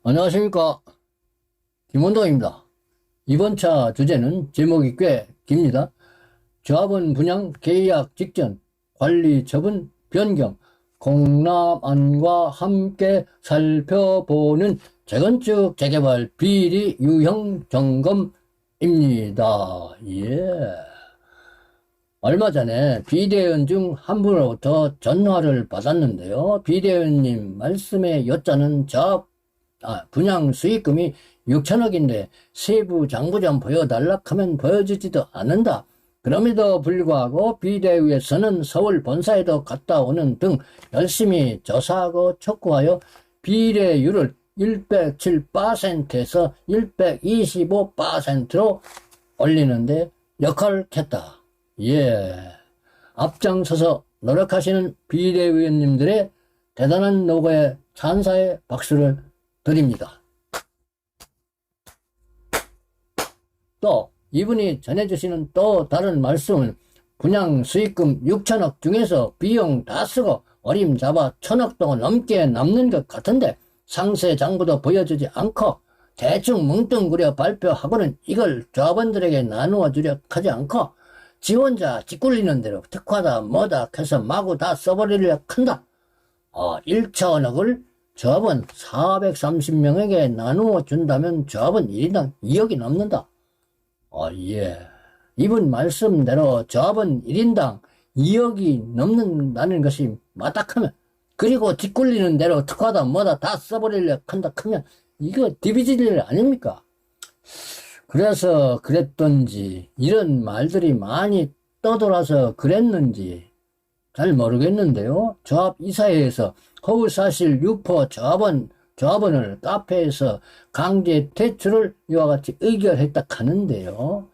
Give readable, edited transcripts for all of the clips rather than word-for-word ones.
안녕하십니까, 김원동입니다. 이번 차 주제는 제목이 꽤 깁니다. 조합원 분양 계약 직전 관리 처분 변경 공람안과 함께 살펴보는 재건축 재개발 비리 유형 점검입니다. 얼마 전에 비대위원 중 한 분으로부터 전화를 받았는데요. 비대위원님 말씀의 요자는 분양 수익금이 6천억인데 세부 장부 좀 보여달라 하면 보여주지도 않는다. 그럼에도 불구하고 비대위에서는 서울 본사에도 갔다 오는 등 열심히 조사하고 촉구하여 비례율을 107%에서 125%로 올리는데 역할했다. 앞장서서 노력하시는 비대위원님들의 대단한 노고에 찬사의 박수를 드립니다. 또 이분이 전해주시는 또 다른 말씀은 분양 수익금 6천억 중에서 비용 다 쓰고 어림잡아 1,000억 동 넘게 남는 것 같은데 상세 장부도 보여주지 않고 대충 뭉뚱그려 발표하고는 이걸 조합원들에게 나누어 주려 하지 않고 지 혼자 짓굴리는 대로 특화다 뭐다 해서 마구 다 써버리려 한다. 1천억을 조합원 430명에게 나누어 준다면 조합원 1인당 2억이 넘는다. 이분 말씀대로 조합원 1인당 2억이 넘는다는 것이 맞다하면, 그리고 짓굴리는 대로 특화다 뭐다 다 써버리려 한다 하면 이거 디비질 아닙니까? 그래서 그랬던지 이런 말들이 많이 떠돌아서 그랬는지 잘 모르겠는데요. 조합이사회에서 허위사실 유포 조합원을 카페에서 강제 퇴출을 이와 같이 의결했다 하는데요.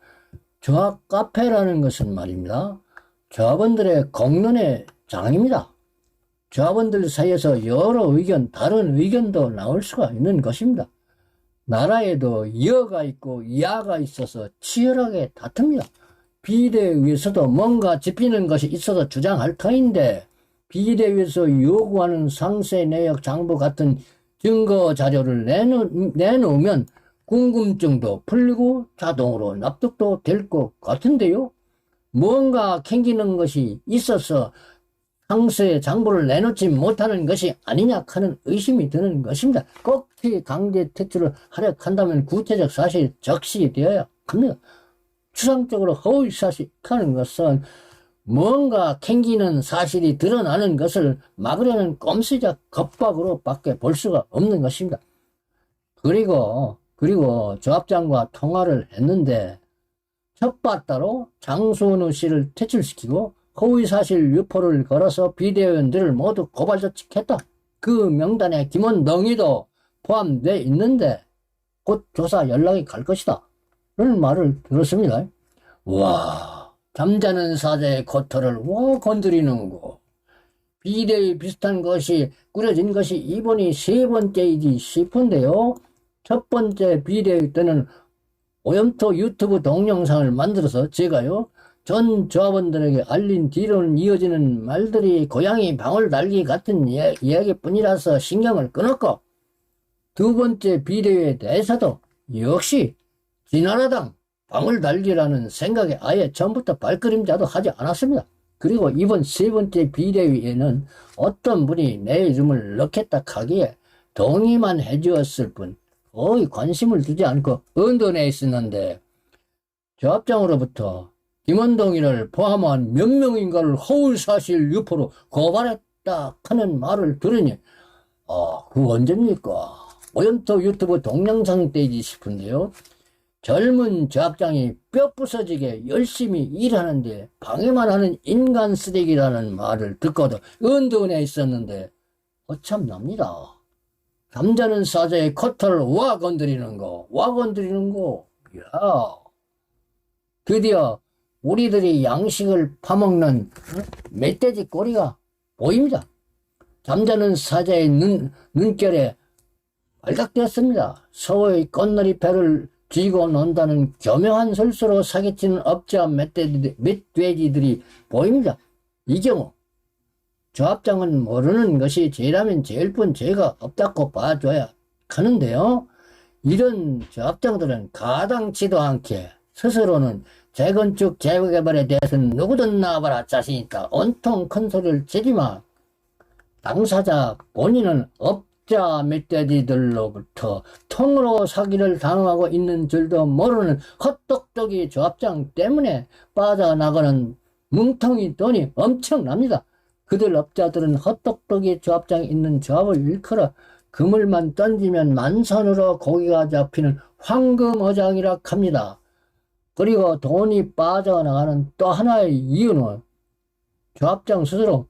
조합 카페라는 것은 말입니다, 조합원들의 공론의 장입니다. 조합원들 사이에서 여러 의견, 다른 의견도 나올 수가 있는 것입니다. 나라에도 여가 있고 야가 있어서 치열하게 다툽니다. 비대위에서도 뭔가 짚히는 것이 있어서 주장할 터인데 비대위에서 요구하는 상세 내역 장부 같은 증거 자료를 내놓으면 궁금증도 풀리고 자동으로 납득도 될 것 같은데요. 뭔가 캥기는 것이 있어서 상세 장부를 내놓지 못하는 것이 아니냐 하는 의심이 드는 것입니다. 꼭 강제 퇴출을 하려 한다면 구체적 사실이 적시되어야 합니다. 추상적으로 허위사실하는 것은 뭔가 캥기는 사실이 드러나는 것을 막으려는 꼼수작 겁박으로 밖에 볼 수가 없는 것입니다. 그리고 조합장과 통화를 했는데 첫바따로 장수은우 씨를 퇴출시키고 허위사실 유포를 걸어서 비대위원들을 모두 고발 조치했다. 그 명단에 김원동이도 포함되어 있는데 곧 조사 연락이 갈 것이다 라는 말을 들었습니다. 와, 잠자는 사자의 코털을 건드리는 거. 비대위 비슷한 것이 꾸려진 것이 이번이 세 번째이지 싶은데요. 첫 번째 비대위 때는 오염토 유튜브 동영상을 만들어서 제가요, 전 조합원들에게 알린 뒤로는 이어지는 말들이 고양이 방울 달기 같은 이야기뿐이라서 신경을 끊었고, 두 번째 비대위에 대해서도 역시 진화라당 방울 달기라는 생각에 아예 처음부터 발그림자도 하지 않았습니다. 그리고 이번 세 번째 비대위에는 어떤 분이 내 이름을 넣겠다 하기에 동의만 해주었을 뿐 거의 관심을 두지 않고 언론에 있었는데 조합장으로부터 김원동이를 포함한 몇 명인가를 허위사실 유포로 고발했다 하는 말을 들으니 그거 언제입니까? 오염토 유튜브 동영상 때이지 싶은데요. 젊은 조합장이 뼈 부서지게 열심히 일하는데 방해만 하는 인간 쓰레기라는 말을 듣고도 언론에 있었는데 어참납니다. 잠자는 사자의 코털을 건드리는 거. 드디어 우리들이 양식을 파먹는 멧돼지 꼬리가 보입니다. 잠자는 사자의 눈결에 발각되었습니다. 소의 꽃놀이 배를 쥐고 논다는 교묘한 설수로 사기치는 업자 멧돼지들이 보입니다. 이 경우 조합장은 모르는 것이 죄라면 죄일 뿐 죄가 없다고 봐줘야 하는데요. 이런 조합장들은 가당치도 않게 스스로는 재건축 재개발에 대해서는 누구든 나와봐라 자신 있다. 온통 큰 소리를 치지만 당사자 본인은 업자 멧돼지들로부터 통으로 사기를 당하고 있는 줄도 모르는 헛똑똑이 조합장 때문에 빠져나가는 뭉텅이 돈이 엄청납니다. 그들 업자들은 헛똑똑이 조합장이 있는 조합을 일컬어 그물만 던지면 만선으로 고기가 잡히는 황금어장이라 합니다. 그리고 돈이 빠져나가는 또 하나의 이유는 조합장 스스로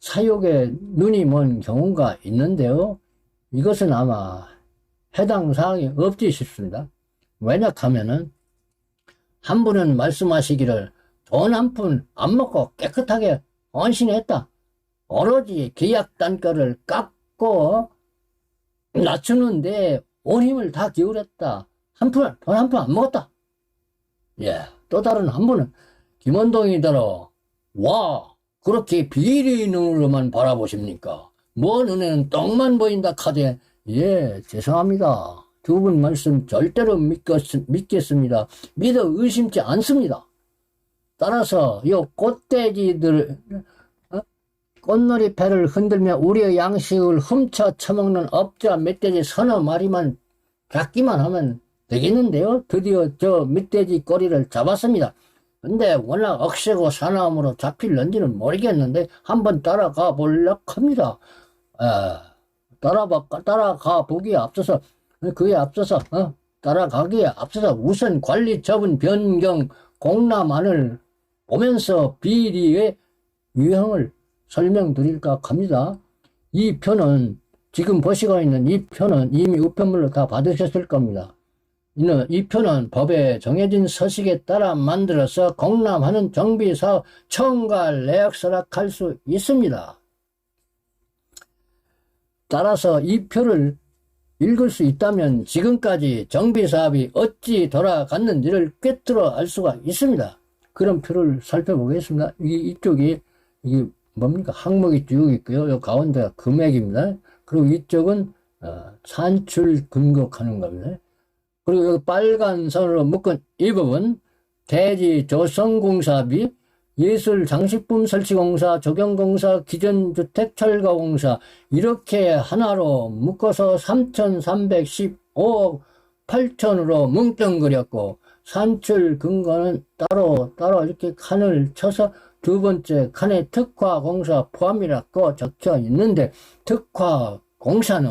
사욕에 눈이 먼 경우가 있는데요. 이것은 아마 해당 사항이 없지 싶습니다. 왜냐하면은 한 분은 말씀하시기를 돈 한 푼 안 먹고 깨끗하게 헌신했다. 오로지 계약 단가를 깎고 낮추는데 온 힘을 다 기울였다. 돈 한 푼 안 먹었다. 예, 또 다른 한 분은 김원동이더러 와 그렇게 비리 눈으로만 바라보십니까? 뭐 눈에는 떡만 보인다 카대. 예, 죄송합니다. 두 분 말씀 절대로 믿겠습니다. 믿어 의심치 않습니다. 따라서 요 꽃돼지들 꽃놀이 배를 흔들며 우리의 양식을 훔쳐 처먹는 업자 멧돼지 서너 마리만 잡기만 하면 되겠는데요. 드디어 저 멧돼지 꼬리를 잡았습니다. 근데 워낙 억세고 사나움으로 잡힐는지는 모르겠는데 한번 따라가 보려고 합니다. 따라가 보기에 앞서서 따라가기에 앞서서 우선 관리 처분 변경 공람안을 보면서 비리의 유형을 설명드릴까 합니다. 이 표는 지금 보시고 있는 이 표는 이미 우편물로 다 받으셨을 겁니다. 이 표는 법에 정해진 서식에 따라 만들어서 공람하는 정비사업 청과 내역 서락할 수 있습니다. 따라서 이 표를 읽을 수 있다면 지금까지 정비사업이 어찌 돌아갔는지를 꿰뚫어 알 수가 있습니다. 그런 표를 살펴보겠습니다. 이쪽이 이게 뭡니까? 항목이 쭉 있고요. 요 가운데가 금액입니다. 그리고 이쪽은 산출 금곡하는 겁니다. 그리고 여기 빨간 선으로 묶은 이 부분 대지 조성공사비, 예술장식품 설치공사, 조경공사, 기존주택 철거공사 이렇게 하나로 묶어서 3,315억 8천으로 뭉뚱그렸고 산출 근거는 따로 이렇게 칸을 쳐서 두 번째 칸에 특화공사 포함이라고 적혀 있는데 특화공사는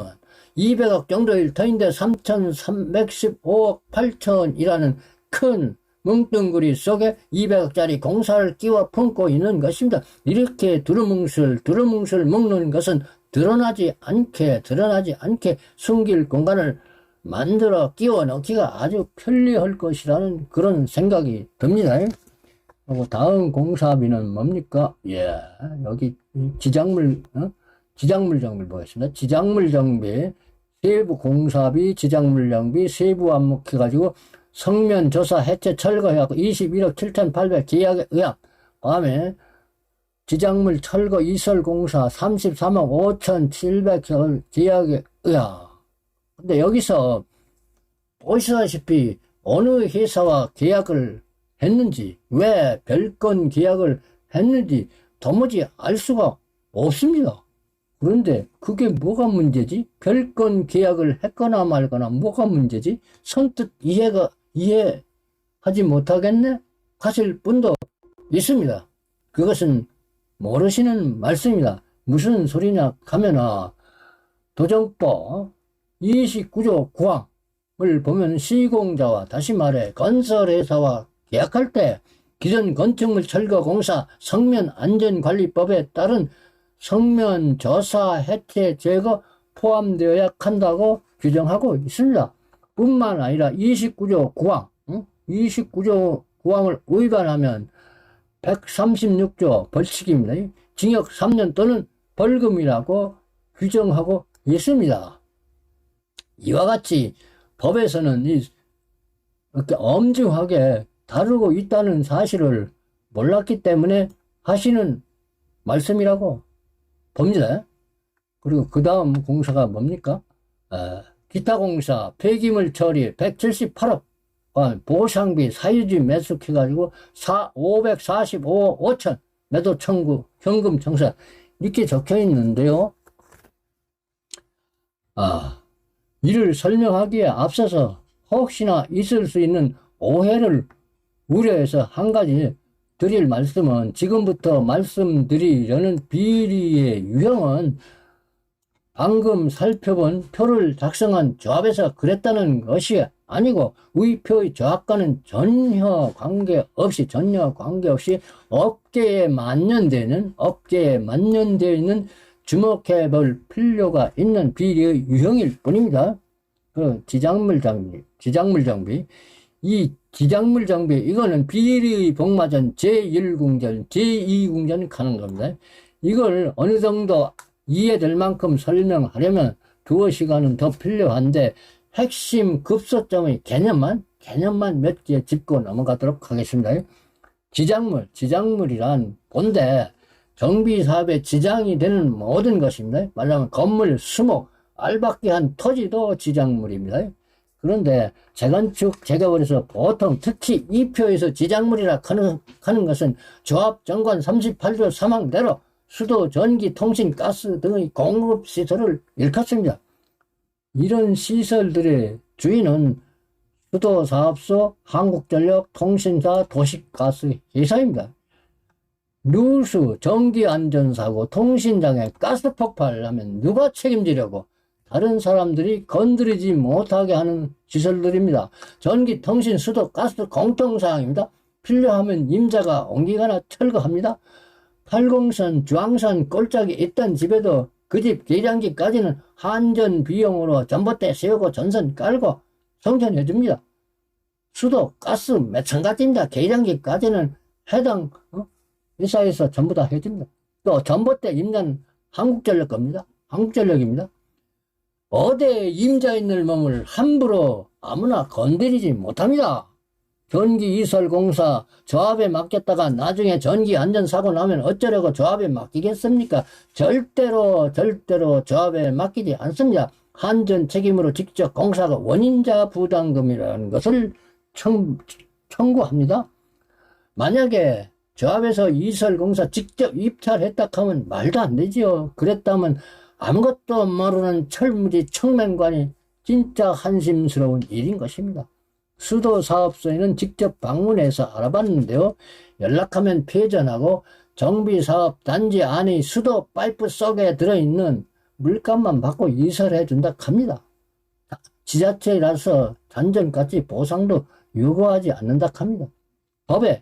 200억 정도일 터인데 3,315억 8천이라는 큰 뭉뚱그리 속에 200억짜리 공사를 끼워 품고 있는 것입니다. 이렇게 두루뭉술 먹는 것은 드러나지 않게 숨길 공간을 만들어 끼워 넣기가 아주 편리할 것이라는 그런 생각이 듭니다. 그리고 다음 공사비는 뭡니까? 예, 여기 지작물 정비 보겠습니다. 지작물 정비, 세부 공사비, 지작물 정비, 세부 안목해가지고 성면 조사 해체 철거해갖고 21억 7,800 계약에 의함. 다음에 지작물 철거 이설 공사 33억 5,700 계약에 의함. 근데 여기서 보시다시피 어느 회사와 계약을 했는지, 왜 별건 계약을 했는지 도무지 알 수가 없습니다. 그런데 그게 뭐가 문제지? 별건 계약을 했거나 말거나 뭐가 문제지? 선뜻 이해하지 못하겠네? 하실 분도 있습니다. 그것은 모르시는 말씀입니다. 무슨 소리냐 하면은 도정법 29조 9항을 보면 시공자와 다시 말해 건설회사와 계약할 때 기존 건축물 철거 공사 성면안전관리법에 따른 성면 조사 해체 제거 포함되어야 한다고 규정하고 있습니다. 뿐만 아니라 29조 9항 29조 9항을 위반하면 136조 벌칙입니다. 징역 3년 또는 벌금이라고 규정하고 있습니다. 이와 같이 법에서는 이렇게 엄중하게 다루고 있다는 사실을 몰랐기 때문에 하시는 말씀이라고 봅니다. 그리고 그 다음 공사가 뭡니까? 기타공사, 폐기물 처리 178억, 보상비, 사유지 매수해가지고 545억 5천, 매도 청구, 현금 청산, 이렇게 적혀 있는데요. 이를 설명하기에 앞서서 혹시나 있을 수 있는 오해를 우려해서 한 가지 드릴 말씀은, 지금부터 말씀드리려는 비리의 유형은 방금 살펴본 표를 작성한 조합에서 그랬다는 것이 아니고, 위 표의 조합과는 전혀 관계없이 업계에 만연되어 있는 주목해 볼 필요가 있는 비리의 유형일 뿐입니다. 지작물 장비. 이 지작물 장비, 이거는 비리의 복마전 제1궁전, 제2궁전 가는 겁니다. 이걸 어느 정도 이해될 만큼 설명하려면 두어 시간은 더 필요한데, 핵심 급소점의 개념만 몇 개 짚고 넘어가도록 하겠습니다. 지작물이란 본데 정비사업에 지장이 되는 모든 것입니다. 말하자면 건물, 수목, 알박기한 토지도 지작물입니다. 그런데 재건축, 재개발에서 보통 특히 이 표에서 지작물이라 하는 것은 조합 정관 38조 3항대로 수도, 전기, 통신, 가스 등의 공급시설을 일컫습니다. 이런 시설들의 주인은 수도사업소, 한국전력, 통신사, 도시가스회사입니다. 누수, 전기안전사고, 통신장애, 가스폭발을 하면 누가 책임지려고? 다른 사람들이 건드리지 못하게 하는 시설들입니다. 전기, 통신, 수도, 가스 공통사항입니다. 필요하면 임자가 옮기거나 철거합니다. 팔공선, 주황선, 꼴짝이 있던 집에도 그 집 계량기까지는 한전 비용으로 전봇대 세우고 전선 깔고 성전해줍니다. 수도, 가스 마찬가지입니다. 계량기까지는 해당 회사에서 전부 다 해줍니다. 또 전봇대 임자는 한국전력 겁니다. 한국전력입니다. 어디에 임자 있는 몸을 함부로 아무나 건드리지 못합니다. 전기이설공사 조합에 맡겼다가 나중에 전기안전사고 나면 어쩌려고 조합에 맡기겠습니까? 절대로 조합에 맡기지 않습니다. 한전 책임으로 직접 공사가 원인자 부담금이라는 것을 청구합니다. 만약에 조합에서 이설공사 직접 입찰했다 하면 말도 안 되지요. 그랬다면 아무것도 모르는 철무지 청맹관이 진짜 한심스러운 일인 것입니다. 수도사업소에는 직접 방문해서 알아봤는데요. 연락하면 폐전하고 정비사업 단지 안의 수도 파이프 속에 들어있는 물값만 받고 이설해 준다 합니다. 지자체라서 잔존가치 보상도 요구하지 않는다 합니다. 법에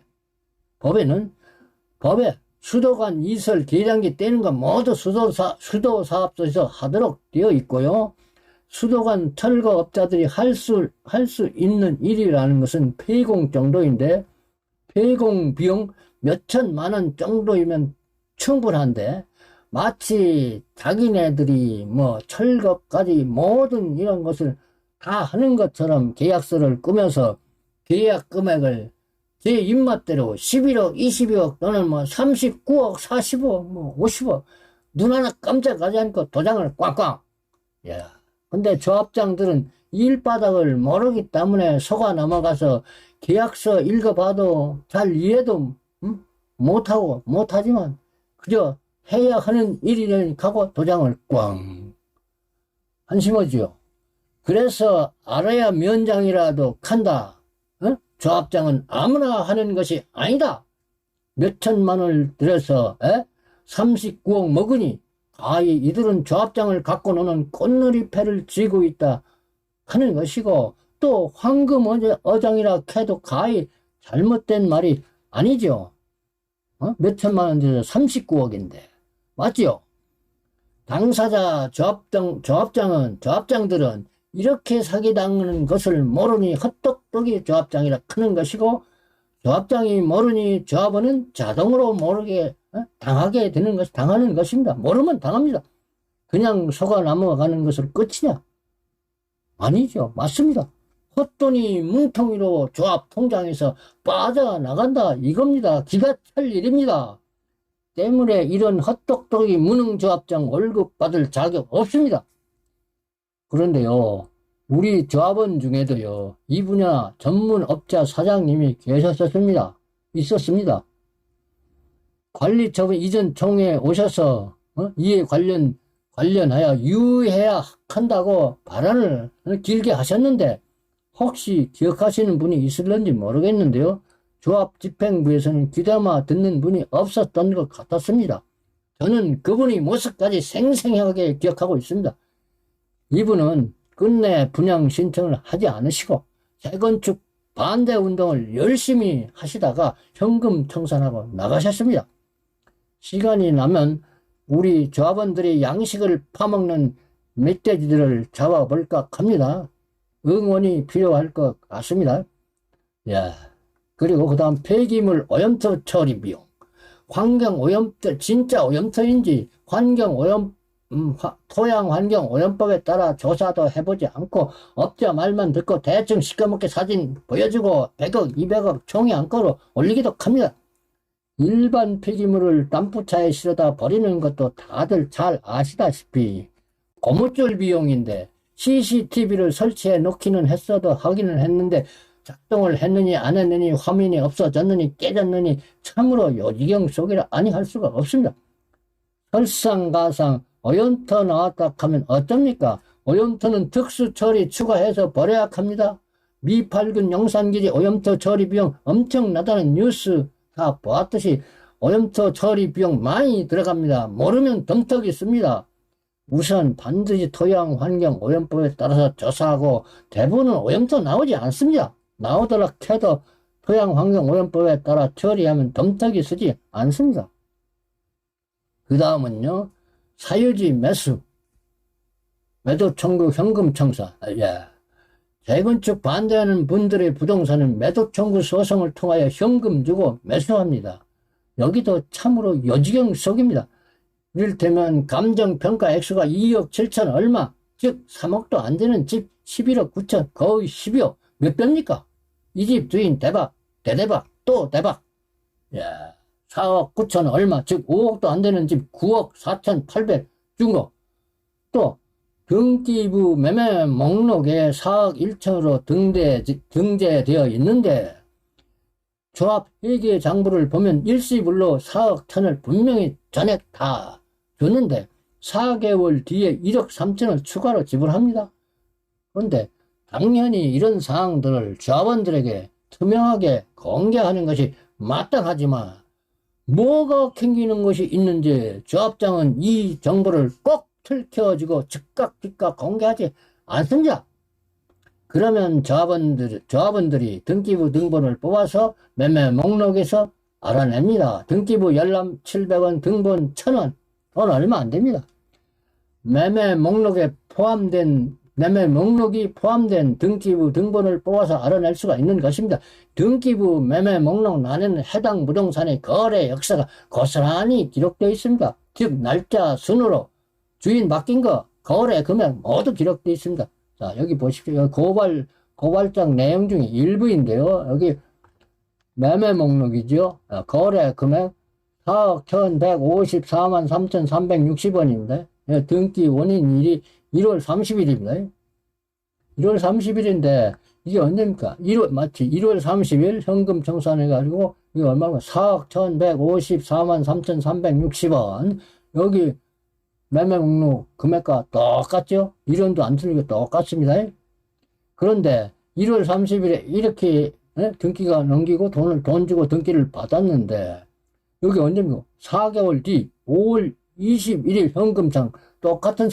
수도관 이설 계량기 떼는 건 모두 수도사업소에서 하도록 되어 있고요. 수도관 철거업자들이 할 수 있는 일이라는 것은 폐공 정도인데, 폐공 비용 몇천만 원 정도이면 충분한데, 마치 자기네들이 철거까지 모든 이런 것을 다 하는 것처럼 계약서를 꾸며서 계약 금액을 제 입맛대로 11억, 22억 또는 39억, 40억, 50억 눈 하나 깜짝하지 않고 도장을 꽝꽝. 근데 조합장들은 일바닥을 모르기 때문에 속아 넘어가서 계약서 읽어봐도 잘 이해도 못하지만 그저 해야 하는 일이라니까 하고 도장을 꽝 한심하지요. 그래서 알아야 면장이라도 간다. 조합장은 아무나 하는 것이 아니다. 몇천만 원을 들여서 39억 먹으니 이들은 조합장을 갖고 노는 꽃놀이패를 쥐고 있다 하는 것이고, 또 황금 어장이라 해도 가히 잘못된 말이 아니죠. 몇천만 원 들여서 39억인데 맞죠? 당사자 조합장들은 이렇게 사기당하는 것을 모르니 헛똑똑이 조합장이라 하는 것이고, 조합장이 모르니 조합원은 자동으로 모르게 당하게 되는 당하는 것입니다. 모르면 당합니다. 그냥 속아 넘어가는 것으로 끝이냐? 아니죠. 맞습니다. 헛돈이 뭉텅이로 조합 통장에서 빠져나간다 이겁니다. 기가 찰 일입니다. 때문에 이런 헛똑똑이 무능조합장 월급 받을 자격 없습니다. 그런데요, 우리 조합원 중에도요, 이 분야 전문 업자 사장님이 있었습니다. 관리처분 이전 총회에 오셔서 이에 관련하여 유의해야 한다고 발언을 길게 하셨는데, 혹시 기억하시는 분이 있을런지 모르겠는데요. 조합 집행부에서는 귀담아 듣는 분이 없었던 것 같았습니다. 저는 그분의 모습까지 생생하게 기억하고 있습니다. 이분은 끝내 분양 신청을 하지 않으시고 재건축 반대 운동을 열심히 하시다가 현금 청산하고 나가셨습니다. 시간이 나면 우리 조합원들이 양식을 파먹는 멧돼지들을 잡아볼까 합니다. 응원이 필요할 것 같습니다. 야, 그리고 그 다음 폐기물 오염토 처리 비용. 환경 오염토, 진짜 오염토인지 토양 환경 오염법에 따라 조사도 해보지 않고 업자 말만 듣고 대충 시꺼멓게 사진 보여주고 100억, 200억 총이 안건으로 올리기도 합니다. 일반 폐기물을 덤프차에 실어다 버리는 것도 다들 잘 아시다시피 고무줄 비용인데, CCTV를 설치해 놓기는 했어도 확인을 했는데 작동을 했느니 안 했느니 화면이 없어졌느니 깨졌느니 참으로 요지경 속이라 아니할 수가 없습니다. 설상가상 오염토 나왔다 하면 어쩝니까? 오염토는 특수 처리 추가해서 버려야 합니다. 미팔군 용산기지 오염토 처리 비용 엄청나다는 뉴스 다 보았듯이 오염토 처리 비용 많이 들어갑니다. 모르면 덤떡이 있습니다. 우선 반드시 토양 환경 오염법에 따라서 조사하고, 대부분은 오염토 나오지 않습니다. 나오더라 해도 토양 환경 오염법에 따라 처리하면 덤떡이 쓰지 않습니다. 그 다음은요, 사유지 매수, 매도 청구 현금 청산. 재건축 반대하는 분들의 부동산은 매도 청구 소송을 통하여 현금 주고 매수합니다. 여기도 참으로 요지경 속입니다. 이를테면 감정평가 액수가 2억 7천 얼마, 즉 3억도 안 되는 집 11억 9천, 거의 12억. 몇 배입니까? 이 집 주인 대박, 대대박, 또 대박. 4억 9천 얼마, 즉 5억도 안 되는 집 9억 4천 8백 준 거. 또 등기부 매매 목록에 4억 1천으로 등재되어 있는데, 조합 회계 장부를 보면 일시불로 4억 천을 분명히 전액 다 줬는데 4개월 뒤에 1억 3천을 추가로 지불합니다. 그런데 당연히 이런 사항들을 조합원들에게 투명하게 공개하는 것이 마땅하지만, 뭐가 캥기는 것이 있는지 조합장은 이 정보를 꼭 틀켜주고 즉각 공개하지 않습니다. 그러면 조합원들이 등기부 등본을 뽑아서 매매 목록에서 알아냅니다. 등기부 열람 700원, 등본 1000원, 돈 얼마 안 됩니다. 매매 목록이 포함된 등기부 등본을 뽑아서 알아낼 수가 있는 것입니다. 등기부 매매 목록 안에는 해당 부동산의 거래 역사가 고스란히 기록되어 있습니다. 즉 날짜 순으로 주인 바뀐 거, 거래 금액 모두 기록되어 있습니다. 자, 여기 보십시오. 여기 고발장 내용 중에 일부인데요. 여기 매매 목록이죠. 거래 금액 4억 1154만 3,360원입니다. 등기 원인일이 1월 30일입니다. 1월 30일인데, 이게 언제입니까? 1월 30일 현금 청산해가지고, 이게 얼마나? 4억 1154만 3,360원. 여기 매매 목록 금액과 똑같죠? 이론도 안 틀리고 똑같습니다. 그런데 1월 30일에 이렇게 등기가 넘기고 돈 주고 등기를 받았는데, 여기 언제입니까? 4개월 뒤 5월 21일 현금상 똑같은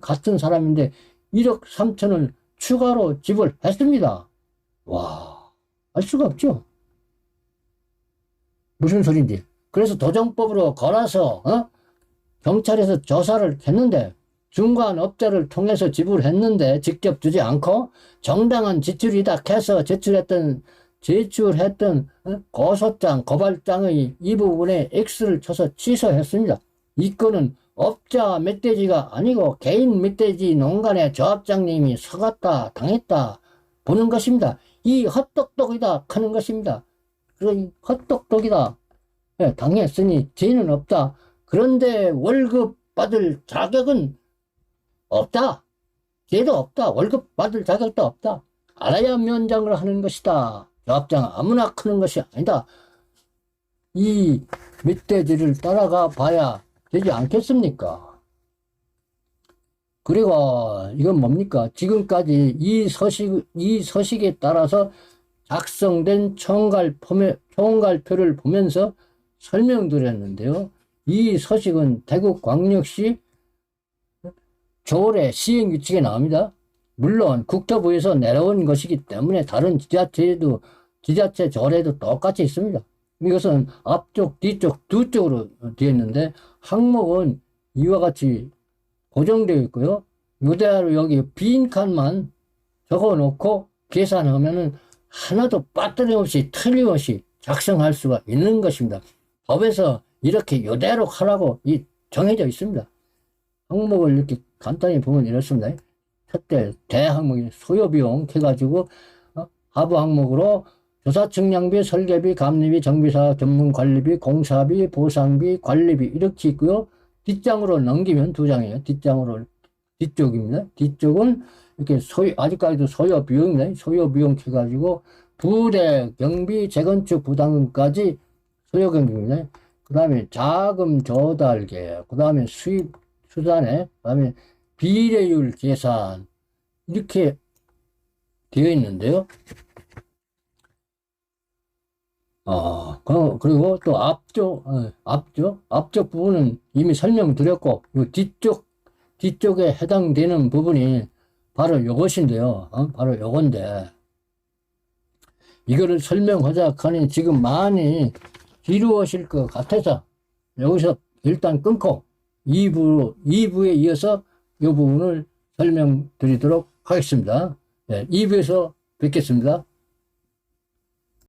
같은 사람인데 1억 3천을 추가로 지불했습니다. 와, 알 수가 없죠? 무슨 소린지. 그래서 도정법으로 걸어서 경찰에서 조사를 했는데, 중간 업자를 통해서 지불했는데 직접 주지 않고 정당한 지출이다 해서 제출했던 고소장, 고발장의 이 부분에 X를 쳐서 취소했습니다. 이 건은 업자 멧돼지가 아니고 개인 멧돼지 농간의 조합장님이 속았다, 당했다 보는 것입니다. 이 헛똑똑이다 하는 것입니다. 그러니 헛똑똑이다. 당했으니 죄는 없다. 그런데 월급 받을 자격은 없다. 기회도 없다. 월급 받을 자격도 없다. 알아야 면장을 하는 것이다. 조합장 아무나 크는 것이 아니다. 이 멧돼지를 따라가 봐야 되지 않겠습니까? 그리고 이건 뭡니까? 지금까지 이 서식에 따라서 작성된 총괄표를 보면서 설명드렸는데요. 이 서식은 대구광역시 조례 시행규칙에 나옵니다. 물론 국토부에서 내려온 것이기 때문에 다른 지자체 조례도 똑같이 있습니다. 이것은 앞쪽, 뒤쪽 두 쪽으로 되어 있는데 항목은 이와 같이 고정되어 있고요. 이대로 여기 빈 칸만 적어놓고 계산하면은 하나도 빠뜨림없이 틀림없이 작성할 수가 있는 것입니다. 법에서 이렇게 이대로 하라고 정해져 있습니다. 항목을 이렇게 간단히 보면 이렇습니다. 첫째, 대항목이 소요비용 해가지고 하부 항목으로 조사 측량비, 설계비, 감리비, 정비사, 전문관리비, 공사비, 보상비, 관리비 이렇게 있고요. 뒷장으로 넘기면 두 장이에요. 뒤쪽입니다. 뒤쪽은 이렇게 아직까지도 소요비용입니다. 소요비용 해가지고 부대, 경비, 재건축 부담금까지 소요경비입니다. 그 다음에 자금 조달계, 그 다음에 수입 수단에, 그 다음에 비례율 계산 이렇게 되어 있는데요. 그리고 또 앞쪽 부분은 이미 설명드렸고, 이 뒤쪽에 해당되는 부분이 바로 요것인데요. 바로 요건데, 이거를 설명하자 하니 지금 많이 지루하실 것 같아서 여기서 일단 끊고 2부에 이어서 이 부분을 설명드리도록 하겠습니다. 네, 2부에서 뵙겠습니다.